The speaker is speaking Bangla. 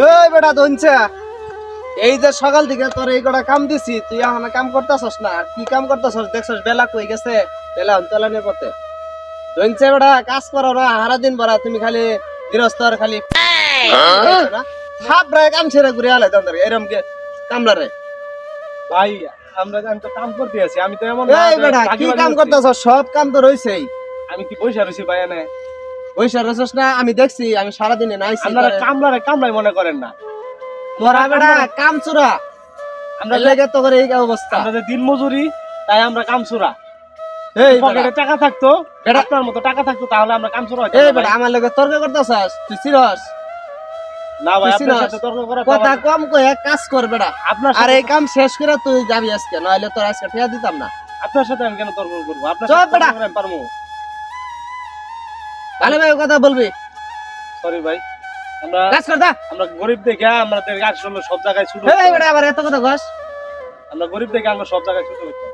এই বেটা ধনছা, এই যে সকাল থেকে তোর এই কটা কাম দিছি, তুই এখন কাম করতেছস না। আর কি কাম করতেছস দেখছস? বেলা কই গেছে, বেলা অন্তলানের পথে। ধনছা বেটা কাজ করো না সারা দিন ভরা, তুমি খালি গৃহস্থর খালি সাপ রায় কাম ছেড়ে ঘুরে আলে তোর এরম কামলা রে। ভাই আমি তো কাম করতে আছি, আমি তো এমন এই বেটা কি কাম করতেছস? সব কাম তো রইছেই। আমি কি পয়সা রয়েছি ভাই এনে? পয়সা রসস না? আমি দেখছি, আমি সারাদিনে নাইছি। আপনারা কামলাই মনে করেন না। তোরা বেটা কাম চোরা, আমরা লেগে তো করে এই অবস্থা। আমরা যে দিন মজুরি, তাই আমরা কামচুরা। এই পকেটে টাকা থাকতো, বেটা আপনার মতো টাকা থাকতো, তাহলে আমরা কামচুরা হইতাম এই না ভাই। বেটা আমার লগে তর্ক করতেছস? তুই সিরিয়াস? না ভাই, তুই আপনার চিনস? সাথে তর্ক করা তো কথা আমার- কম কই, এক কাজ কর বেটা। আপনার আর সাথে এই কাম শেষ করে তুই যাবি আজকে, নইলে তোর আজকে ঠেয়া দিতাম না। আপনার সাথে আমি কেন তর্ক করবো? আপনার চুপ সাথে বেটা। তর্ক করে আমি পারবো? ভালো ভাই কথা বলবি, সরি ভাই, আমরা কাজ কর দা। আমরা গরিব দেখে আমাদের আসলে সব জায়গায় ছোট এই বেটা আবার এত কথা কস? আমরা গরিব দেখে আমরা সব জায়গায় ছোট হইতাম।